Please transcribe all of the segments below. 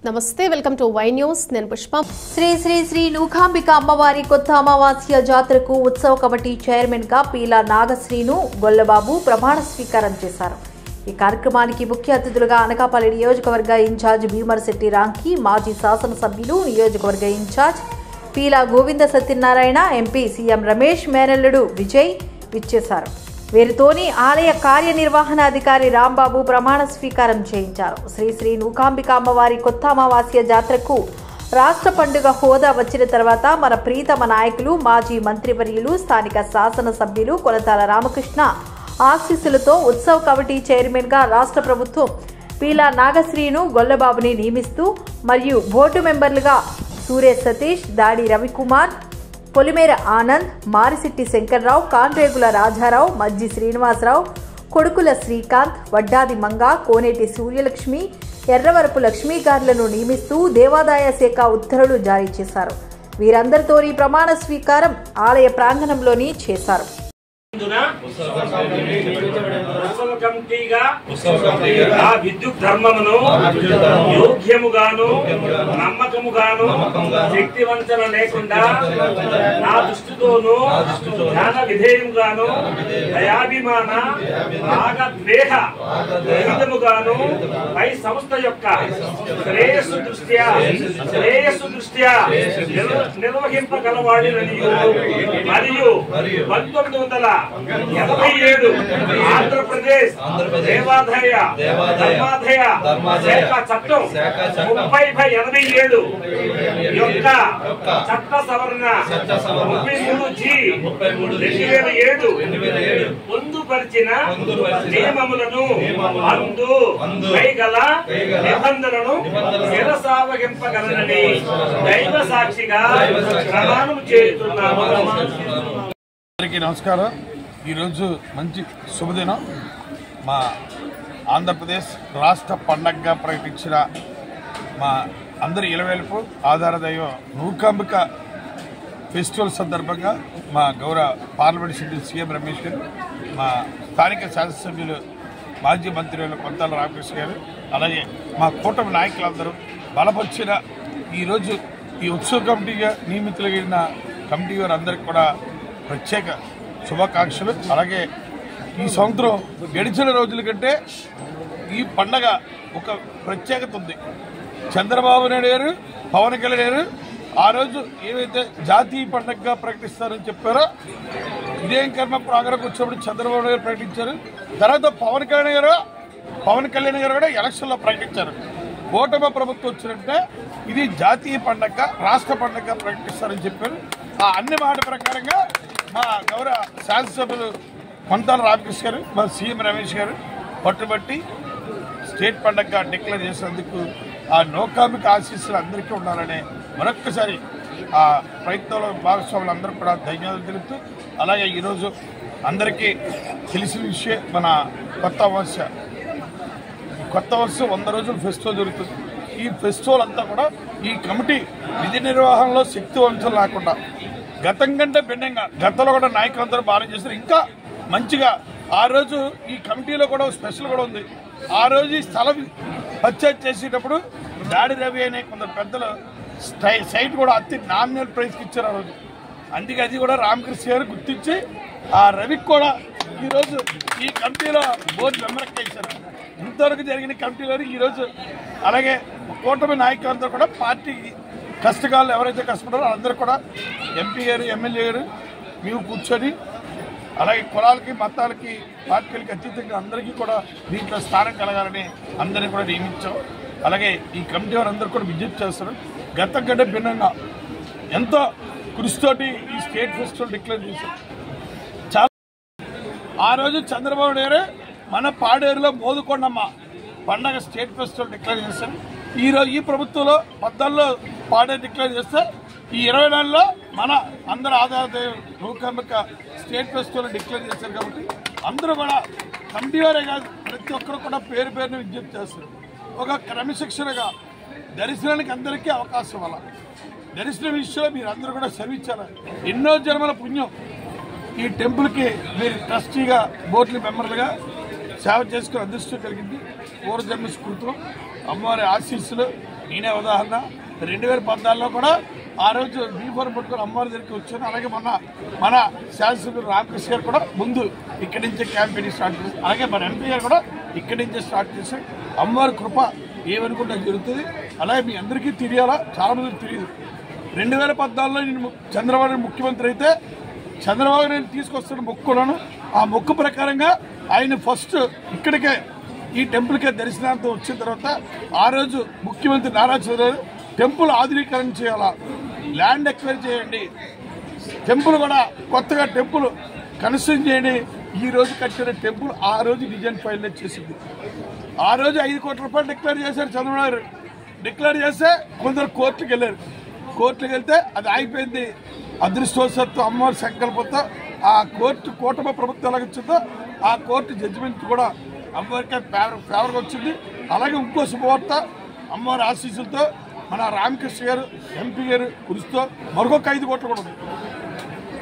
నమస్తే welcome to Y news నేను పుష్ప శ్రీ శ్రీ శ్రీ నూకాంబిక అమ్మవారి కొత్త అమావాస్య జాతరకు ఉత్సవ కమిటీ చైర్మన్ గా పీలా నాగశ్రీను గొల్లబాబు ప్రమాణ స్వీకారం చేశారు। ఈ కార్యక్రమానికి ముఖ్య అతిథులుగా అనకాపల్లి నియోజకవర్గ ఇన్ఛార్జ్ భీమర్శెట్టి రాంకి, మాజీ శాసనసభ్యులు నియోజకవర్గ in charge Peela Govinda Satyanarayana, MP CM Ramesh మేనల్లుడు విజయ్ విచ్చేశారు। వీరితోని ఆలయ కార్యనిర్వహణాధికారి రాంబాబు ప్రమాణ స్వీకారం చేయించారు। శ్రీ శ్రీ నూకాంబిక అమ్మవారి కొత్త అమావాస్య జాతరకు రాష్ట్ర పండుగ హోదా వచ్చిన తర్వాత మన ప్రీతమ నాయకులు, మాజీ మంత్రివర్యులు, స్థానిక శాసనసభ్యులు కొలతాల రామకృష్ణ ఆశీస్సులతో ఉత్సవ కమిటీ చైర్మన్ గా రాష్ట్ర ప్రభుత్వం పీలా నాగశ్రీను గొల్లబాబుని నియమిస్తూ మరియు బోర్డు మెంబర్లుగా సూర్య సతీష్, దాడి రవికుమార్, పొలిమేర ఆనంద్, మారిశెట్టి శంకర్రావు, కాండ్రేగుల రాజారావు, మజ్జి శ్రీనివాసరావు, కొడుకుల శ్రీకాంత్, వడ్డాది మంగ, కోనేటి సూర్యలక్ష్మి, ఎర్రవరపు లక్ష్మీ గారులను నియమిస్తూ దేవాదాయ శాఖ ఉత్తర్వులు జారీ చేశారు। వీరందరితో ఈ ప్రమాణ స్వీకారం ఆలయ ప్రాంగణంలోని చేశారు। విద్యుత్ ధర్మమును యోగ్యముగాను నమ్మకముగాను శక్తి వంచన లేకుండా నా దృష్టితోనూ జ్ఞాన విధేయముగాను దయాభిమాన రాగద్వేష రహితముగాను పై సంస్థ యొక్క శ్రేయస్సు దృష్ట్యా నిర్వహింపగలవాడినని మరియు 1987 ఆంధ్రప్రదేశ్ దేవాదాయ శాఖ చట్టం 30/87 యొక్క చట్ట సవరణ 33G/2007 పొందుపరిచిన నియమములను పై గల నిబంధనలను శిరసావహింపగలనని దైవ సాక్షిగా ప్రమాణం చేస్తున్నాము। అందరికీ నమస్కారం। ఈరోజు మంచి శుభదినం। మా ఆంధ్రప్రదేశ్ రాష్ట్ర పండగగా ప్రకటించిన మా అందరి ఇలవేల్పు ఆధార దైవం నూకాంబిక ఫెస్టివల్ సందర్భంగా మా గౌరవ పార్లమెంట్ సభ్యులు సీఎం రమేష్ గారు, మా స్థానిక శాసనసభ్యులు మాజీ మంత్రులు కొలతాల రామకృష్ణ గారు, అలాగే మా కూటమి నాయకులందరూ బలపరిచిన ఈరోజు ఈ ఉత్సవ కమిటీగా నియమితులైన కమిటీ వారందరికీ కూడా ప్రత్యేక శుభాకాంక్షలు। అలాగే ఈ సంవత్సరం గడిచిన రోజుల కంటే ఈ పండగ ఒక ప్రత్యేకత ఉంది। చంద్రబాబు నాయుడు గారు, పవన్ కళ్యాణ్ గారు ఆ రోజు ఏవైతే జాతీయ పండగగా ప్రకటిస్తారని చెప్పారో ఇదేం కర్మ ప్రాంగణకు వచ్చినప్పుడు చంద్రబాబు నాయుడు గారు ప్రకటించారు। తర్వాత పవన్ కళ్యాణ్ గారు కూడా ఎలక్షన్లో ప్రకటించారు। కూటమి ప్రభుత్వం వచ్చినట్టే ఇది జాతీయ పండగ, రాష్ట్ర పండగగా ప్రకటిస్తారని చెప్పారు। ఆ అన్ని మాట ప్రకారంగా మా గౌరవ శాసనసభ్యులు కొలతాల రామకృష్ణ గారు, మా సీఎం రమేష్ గారు పట్టుబట్టి స్టేట్ పండగగా డిక్లేర్ చేసినందుకు ఆ నూకాంబిక ఆశీస్సులు అందరికీ ఉండాలనే మరొక్కసారి ఆ ప్రయత్నంలో భాగస్వాములు అందరూ కూడా ధన్యవాదాలు తెలుపుతూ, అలాగే ఈరోజు అందరికీ తెలిసిన విషయం మన కొత్త వర్షం 100 రోజులు ఫెస్టివల్ జరుగుతుంది। ఈ ఫెస్టివల్ అంతా కూడా ఈ కమిటీ విధి నిర్వహణలో శక్తి వంచన లేకుండా గతం కంటే భిన్నంగా గతంలో కూడా నాయకులందరూ బాగా చేశారు। ఇంకా మంచిగా ఆ రోజు ఈ కమిటీలో కూడా స్పెషల్ కూడా ఉంది। ఆ రోజు ఈ స్థలం పర్చేజ్ చేసేటప్పుడు దాడి రవి అనే కొందరు పెద్దలు సైట్ కూడా అతి నామినల్ ప్రైస్కి ఇచ్చారు ఆ రోజు। అందుకే అది కూడా రామకృష్ణ గారు గుర్తించి ఆ రవికి కూడా ఈరోజు ఈ కమిటీలో బోర్డు మెంబర్కి వేశారు। ఇంతవరకు జరిగిన కమిటీలో ఈరోజు అలాగే కూటమి నాయకులందరూ కూడా పార్టీకి కష్టకాలు ఎవరైతే కష్టపడారో అందరూ కూడా ఎంపీ గారు, ఎమ్మెల్యే గారు మేము కూర్చొని అలాగే కులాలకి, మతాలకి, పార్టీలకి అతీతంగా అందరికీ కూడా దీంట్లో స్థానం కలగాలని అందరినీ కూడా నియమించాం। అలాగే ఈ కమిటీ వారందరూ కూడా విజ్ఞప్తి చేస్తారు। గతం కంటే భిన్నంగా ఎంతో కృషితోటి ఈ స్టేట్ ఫెస్టివల్ డిక్లేర్ చేశారు। చాలా ఆ రోజు చంద్రబాబు నాయుడు మన పాడేరులో మోదుకొండమ్మ పండగ స్టేట్ ఫెస్టివల్ డిక్లేర్ చేశారు। ఈరోజు ఈ ప్రభుత్వంలో 14లో పాడేరు డిక్లేర్ చేస్తే ఈ 24లో మన అందరూ ఆధార నూకాంబిక స్టేట్ ఫెస్టివల్ డిక్లేర్ చేశారు। కాబట్టి అందరూ కూడా కమిటీ వారే కాదు ప్రతి ఒక్కరు కూడా పేరుని విజ్ఞప్తి చేస్తారు। ఒక క్రమశిక్షణగా దర్శనానికి అందరికీ అవకాశం అలా దర్శనం విషయంలో మీరు అందరూ కూడా శ్రమించాలి। ఎన్నో జన్మల పుణ్యం ఈ టెంపుల్కి మీరు ట్రస్టీగా, బోర్డు మెంబర్లుగా సేవ చేసుకునే అదృష్టం కలిగింది। పూర్వజన్మ స్ఫూర్తిలో అమ్మవారి ఆశీస్సులు నేనే ఉదాహరణ. 2014లో కూడా ఆ రోజు బీఫోర్ పట్టుకొని అమ్మవారి దగ్గరికి వచ్చాను. అలాగే మన శాసనసభ్యులు రామకృష్ణ గారు కూడా ముందు ఇక్కడి నుంచే క్యాంపెయిన్ స్టార్ట్ చేశారు. అలాగే మన ఎంపీ గారు కూడా ఇక్కడి నుంచే స్టార్ట్ చేశారు. అమ్మవారి కృప ఏమనుకుంటే జరుగుతుంది. అలాగే మీ అందరికీ తెలియాలా, చాలా మందికి తెలియదు. 2014లో నేను చంద్రబాబు ముఖ్యమంత్రి అయితే చంద్రబాబు నేను తీసుకొస్తున్న మొక్కులను ఆ మొక్కు ప్రకారంగా ఆయన ఫస్ట్ ఇక్కడికే ఈ టెంపుల్కే దర్శనార్థం వచ్చిన తర్వాత ఆ రోజు ముఖ్యమంత్రి నారా చంద్రబాబు టెంపుల్ ఆధునీకరణ చేయాలా, ల్యాండ్ ఎక్వైర్ చేయండి, టెంపుల్ కూడా కొత్తగా టెంపుల్ కన్స్ట్రక్షన్ చేయండి. ఈ రోజు కట్టిన టెంపుల్ ఆ రోజు డిజైన్ ఫైల్ చేసింది. ఆ రోజు 5 కోట్ల రూపాయలు డిక్లేర్ చేశారు చంద్రబాబు గారు. డిక్లేర్ చేస్తే కొందరు కోర్టుకు వెళ్ళారు. కోర్టుకు వెళ్తే అది ఆగిపోయింది. అదృష్టవశాత్తు అమ్మవారి సంకల్పంతో ఆ కోర్టు కూటమి ప్రభుత్వం ఎలాగొచ్చిందో ఆ కోర్టు జడ్జిమెంట్ కూడా అమ్మవారికి ఫేవర్గా వచ్చింది. అలాగే ఇంకో శుభవార్త, అమ్మవారి ఆశీస్సులతో మన రామకృష్ణ గారు ఎంపీ గారు కృషితో మరొక 5 కోట్లు కూడా ఉంది.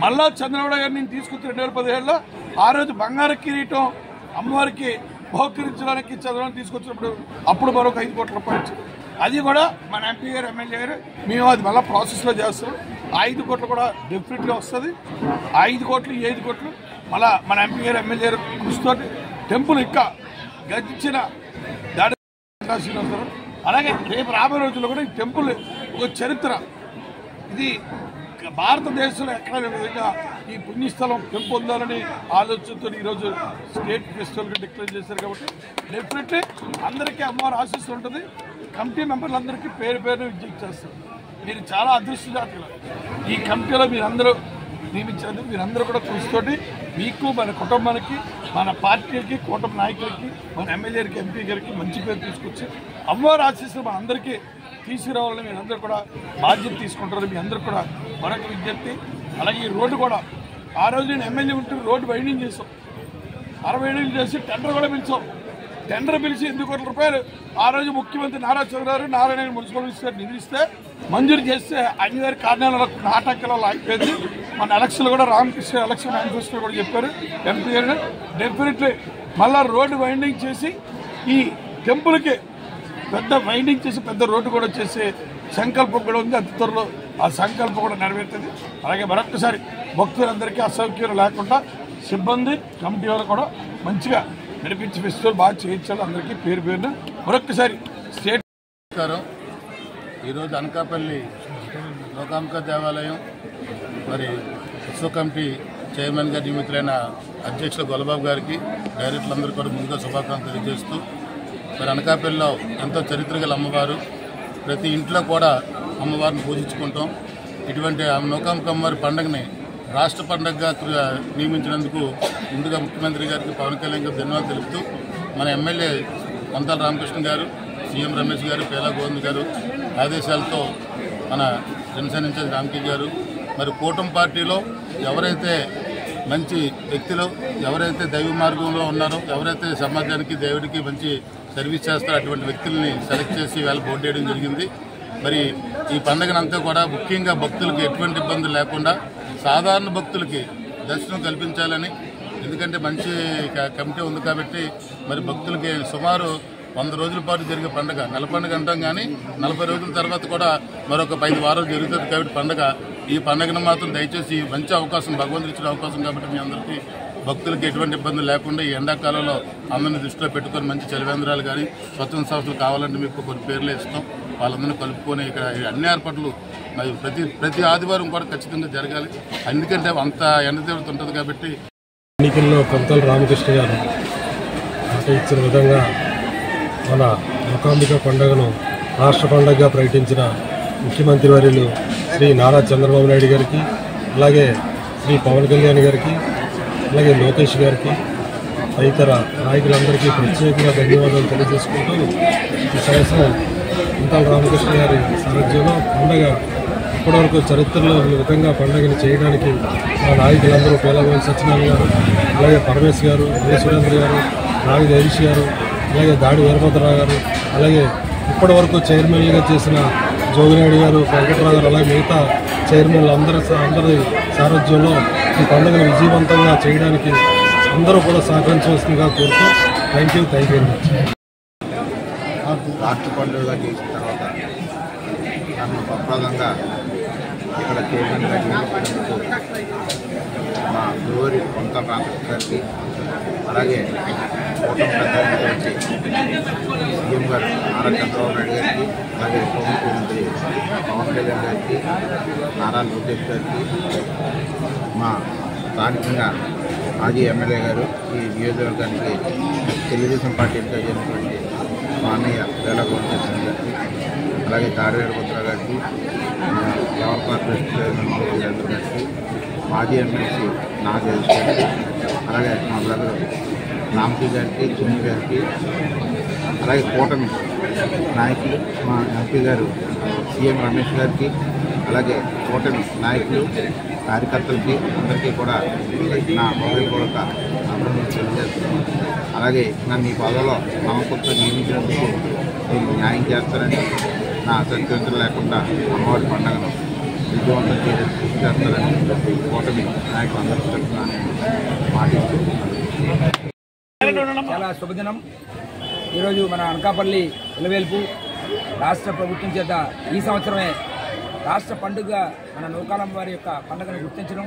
మళ్ళా చంద్రబాబు గారు నేను తీసుకొచ్చి 2017లో ఆ రోజు బంగారు కిరీటం అమ్మవారికి బహుకరించడానికి చంద్రబాబు తీసుకొచ్చినప్పుడు అప్పుడు మరొక 5 కోట్ల రూపాయలు ఇచ్చారు. అది కూడా మన ఎంపీ గారు ఎమ్మెల్యే గారు మేము అది మళ్ళీ ప్రాసెస్లో చేస్తున్నాం. 5 కోట్లు కూడా డెఫినెట్గా వస్తుంది. 5 కోట్లు 5 కోట్లు మళ్ళీ మన ఎంపీ గారు ఎమ్మెల్యే గారు కృషితో టెంపుల్ ఇంకా గడిచిన దాడి శ్రీనివాసరావు. అలాగే రేపు రాబోయే రోజుల్లో కూడా ఈ టెంపుల్ ఒక చరిత్ర, ఇది భారతదేశంలో ఎక్కడ విధంగా ఈ పుణ్యస్థలం పెంపొందాలని ఆలోచనతో ఈరోజు స్టేట్ ఫెస్టివల్గా డిక్లేర్ చేశారు. కాబట్టి డెఫినెట్లీ అందరికీ అమ్మవారి ఆశీస్సులు ఉంటుంది. కమిటీ మెంబర్లందరికీ పేరు విజ్ఞప్తి చేస్తారు. మీరు చాలా అదృష్టజాతులు. ఈ కమిటీలో మీరందరూ నియమించినందుకు మీరందరూ కూడా కృషితోటి మీకు, మన కుటుంబానికి, మన పార్టీకి, కూటమి నాయకులకి, మన ఎమ్మెల్యేకి, ఎంపీ గారికి మంచి పేరు తీసుకొచ్చి అమ్మవారి ఆశీస్సులు మన అందరికీ తీసుకురావాలని మీరందరూ కూడా బాధ్యత తీసుకుంటారు. మీ అందరూ కూడా మరొక విజ్ఞప్తి. అలాగే ఈ రోడ్డు కూడా ఆ రోజు నేను ఎమ్మెల్యే ఉంటూ రోడ్డు వైండింగ్ చేసాం. 60 అడుగులు చేసి టెండర్ కూడా పిలిచాం. టెండర్ పిలిచి 8 కోట్ల రూపాయలు ఆ రోజు ముఖ్యమంత్రి నారా చంద్రబాబు నారాయణ మున్సిపల్ మినిస్టర్ నిధులిస్తే మంజూరు చేస్తే అనివార్య కారణాల నాటకాలలో ఆగిపోయింది. మన ఎలక్షన్లు కూడా రామకృష్ణ ఎలక్షన్ మేనిఫెస్టో కూడా చెప్పారు ఎంపీ గారు. డెఫినెట్లీ మళ్ళా రోడ్డు వైండింగ్ చేసి ఈ టెంపుల్కి పెద్ద వైండింగ్ చేసి పెద్ద రోడ్డు కూడా చేసే సంకల్పం కూడా ఉంది. అతి త్వరలో ఆ సంకల్పం కూడా నెరవేరుతుంది. అలాగే మరొక్కసారి భక్తులందరికీ అసౌకర్యం లేకుండా సిబ్బంది కమిటీ వాళ్ళు కూడా మంచిగా నడిపించి ఫెస్టివల్ బాగా చేయించాలి. అందరికీ పేరున మరొక్కసారి స్టేట్ నమస్కారం. ఈరోజు అనకాపల్లి లోకాంబిక దేవాలయం మరి ఉత్సవ కమిటీ చైర్మన్గా నియమితులైన అధ్యక్షులు గొల్లబాబు గారికి, డైరెక్టర్లందరూ కూడా ముందుగా శుభాకాంక్షలు తెలియజేస్తూ, మరి అనకాపల్లిలో ఎంతో చరిత్ర గల అమ్మవారు, ప్రతి ఇంట్లో కూడా అమ్మవారిని పూజించుకుంటాం. ఇటువంటి నూకాంబిక అమ్మవారి పండుగని రాష్ట్ర పండుగగా నియమించినందుకు ముందుగా ముఖ్యమంత్రి గారికి, పవన్ కళ్యాణ్ గారికి ధన్యవాదాలు తెలుపుతూ, మన ఎమ్మెల్యే కొంతాల రామకృష్ణ గారు, సీఎం రమేష్ గారు, పేలా గోవింద్ గారు ఆదేశాలతో మన జనసేన ఇన్ఛార్జ్ రామ్కి గారు, మరి కూటమి పార్టీలో ఎవరైతే మంచి వ్యక్తులు, ఎవరైతే దైవ మార్గంలో ఉన్నారో, ఎవరైతే సమాజానికి దేవుడికి మంచి సర్వీస్ చేస్తారో అటువంటి వ్యక్తుల్ని సెలెక్ట్ చేసి వేళ బోర్డు వేయడం జరిగింది. మరి ఈ పండుగనంతా కూడా ముఖ్యంగా భక్తులకు ఎటువంటి ఇబ్బందులు లేకుండా సాధారణ భక్తులకి దర్శనం కల్పించాలని, ఎందుకంటే మంచి కమిటీ ఉంది కాబట్టి మరి భక్తులకి సుమారు 100 రోజుల పాటు జరిగే పండుగ, నెల పండుగ అంటాం కానీ 40 రోజుల తర్వాత కూడా మరొక 5 వారాలు జరుగుతుంది కాబట్టి పండుగ. ఈ పండుగను మాత్రం దయచేసి మంచి అవకాశం, భగవంతుడు ఇచ్చిన అవకాశం కాబట్టి మీ అందరికీ భక్తులకి ఎటువంటి ఇబ్బందులు లేకుండా ఈ ఎండాకాలంలో అందరినీ దృష్టిలో పెట్టుకొని మంచి చలివేంద్రాలు కానీ స్వచ్ఛంద సంస్థలు కావాలంటే మీకు కొన్ని పేర్లు ఇస్తాం, వాళ్ళందరినీ కలుపుకొని ఇక్కడ అన్ని ఏర్పాట్లు మరి ప్రతి ఆదివారం కూడా ఖచ్చితంగా జరగాలి. ఎందుకంటే అంత ఎండ తీవ్రత ఉంటుంది కాబట్టి. ఎన్నికల్లో కొంతల రామకృష్ణ గారు మాట ఇచ్చిన విధంగా మన మూకాంబిక పండుగను రాష్ట్ర పండుగగా ప్రకటించిన ముఖ్యమంత్రి వర్యులు శ్రీ నారా చంద్రబాబు నాయుడు గారికి, అలాగే శ్రీ పవన్ కళ్యాణ్ గారికి, అలాగే లోకేష్ గారికి, తదితర నాయకులందరికీ ప్రత్యేకంగా ధన్యవాదాలు తెలియజేసుకుంటూ ఈ సంవత్సరం కొంతల రామకృష్ణ గారి సారథ్యంలో పండుగ ఇప్పటివరకు చరిత్రలో ఈ విధంగా పండుగను చేయడానికి మా నాయకులందరూ పేలగోని సత్యనారాయణ గారు, అలాగే పరమేశ్ గారు, సురేంద్ర గారు, నాగ హరీష్ గారు, అలాగే దాడి వీరభద్రరావు గారు, అలాగే ఇప్పటివరకు చైర్మన్లుగా చేసిన జోగినాయుడు గారు, వెంకటరావు గారు, అలాగే మిగతా చైర్మన్లు అందరి సారథ్యంలో ఈ పండుగను విజయవంతంగా చేయడానికి అందరూ కూడా సహకరించవలసిందిగా కోరుతూ థ్యాంక్ యూ వెరీ మచ్. రాష్ట్ర పండుగగా చేసిన తర్వాత నన్ను ప్రప్రదంగా ఇక్కడ చైర్మన్గా నియమించినందుకు మా గురువారి కొంత రామకృష్ణ గారికి, అలాగే కూటమి పెద్దలైనటువంటి సీఎం గారు నారా చంద్రబాబు నాయుడు గారికి, అలాగే ఉప ముఖ్యమంత్రి పవన్ కళ్యాణ్ గారికి, నారా లోకేష్ గారికి, మా స్థానికంగా మాజీ ఎమ్మెల్యే గారు, ఈ నియోజకవర్గానికి తెలుగుదేశం పార్టీ ఇన్ఛార్జ్ అయినటువంటి మా అన్నయ్య వేలగోవిందరావు గారికి, అలాగే తాడివేడుపుత్ర గారికి, పవర్ కార్పొరేషన్ చైర్మన్ మోహన్ గారికి, మాజీ ఎమ్మెల్సీ నాగేష్ గారికి, అలాగే మా బ్రదర్ రామ్కి గారికి, చిన్ని గారికి, అలాగే కూటమి నాయకులు మా ఎంపీ గారు సీఎం రమేష్ గారికి, అలాగే కూటమి నాయకులు కార్యకర్తలకి అందరికీ కూడా నా హృదయపూర్వక అభినందనలు తెలియజేస్తున్నాను. అలాగే నన్ను ఈ పదవిలో నమ్మకంతో నియమించినందుకు నేను న్యాయం చేస్తారని, నా అసంతృప్తులు లేకుండా అమ్మవారి పండుగను విజయవంతం చేయడానికి కృషి చేస్తారని కూటమి నాయకులు అందరికీ తరఫున మాటిస్తూ చాలా శుభదినం. ఈరోజు మన అనకాపల్లి ఇలవేల్పు రాష్ట్ర ప్రభుత్వం చేత ఈ సంవత్సరమే రాష్ట్ర పండుగ మన నూకాలమ్మ వారి యొక్క పండుగను గుర్తించడం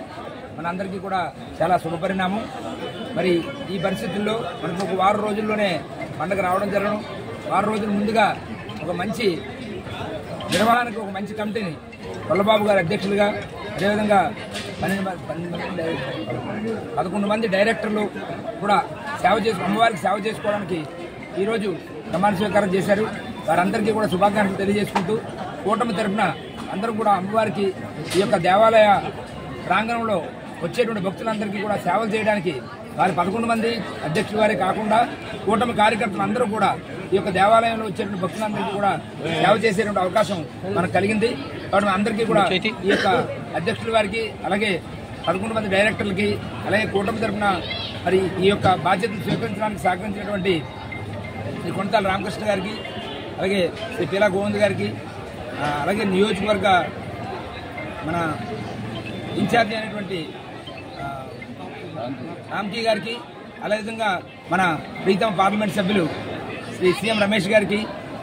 మనందరికీ కూడా చాలా శుభపరిణామం. మరి ఈ పరిస్థితుల్లో మనకు ఒక వారం రోజుల్లోనే పండుగ రావడం జరగడం, వారం రోజుల ముందుగా ఒక మంచి నిర్వహణకు ఒక మంచి కమిటీని కొల్లబాబు గారి అధ్యక్షులుగా, అదేవిధంగా 11 మంది డైరెక్టర్లు కూడా అమ్మవారికి సేవ చేసుకోవడానికి ఈరోజు ప్రమాణ స్వీకారం చేశారు. వారందరికీ కూడా శుభాకాంక్షలు తెలియజేసుకుంటూ కూటమి తరఫున అందరూ కూడా అమ్మవారికి ఈ యొక్క దేవాలయ ప్రాంగణంలో వచ్చేటువంటి భక్తులందరికీ కూడా సేవలు చేయడానికి వారి 11 మంది అధ్యక్షుల వారే కాకుండా కూటమి కార్యకర్తలు అందరూ కూడా ఈ యొక్క దేవాలయంలో వచ్చేటువంటి భక్తులందరికీ కూడా సేవ చేసేటువంటి అవకాశం మనకు కలిగింది. కాబట్టి అందరికీ కూడా ఈ యొక్క అధ్యక్షుల వారికి, అలాగే 11 మంది డైరెక్టర్లకి, అలాగే కూటమి తరఫున మరి ఈ యొక్క బాధ్యతలు స్వీకరించడానికి సహకరించినటువంటి శ్రీ కొంతాల రామకృష్ణ గారికి, అలాగే శ్రీ పీలా గోవింద్ గారికి, అలాగే నియోజకవర్గ మన ఇన్ఛార్జి అయినటువంటి రామ్కి గారికి, అదేవిధంగా మన ప్రీతమ పార్లమెంట్ సభ్యులు శ్రీ సీఎం రమేష్ గారికి,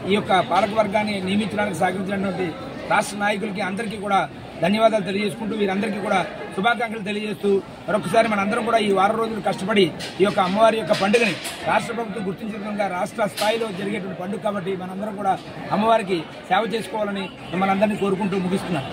ఈ యొక్క పాలకవర్గాన్ని నియమించడానికి సహకరించినటువంటి రాష్ట్ర నాయకులకి అందరికీ కూడా ధన్యవాదాలు తెలియజేసుకుంటూ వీరందరికీ కూడా శుభాకాంక్షలు తెలియజేస్తూ మరొకసారి మనందరం కూడా ఈ వారం రోజులు కష్టపడి ఈ యొక్క అమ్మవారి యొక్క పండుగని రాష్ట్ర ప్రభుత్వం గుర్తించిన విధంగా రాష్ట్ర స్థాయిలో జరిగేటువంటి పండుగ కాబట్టి మనందరం కూడా అమ్మవారికి సేవ చేసుకోవాలని మిమ్మల్ని అందరినీ కోరుకుంటూ ముగిస్తున్నాను.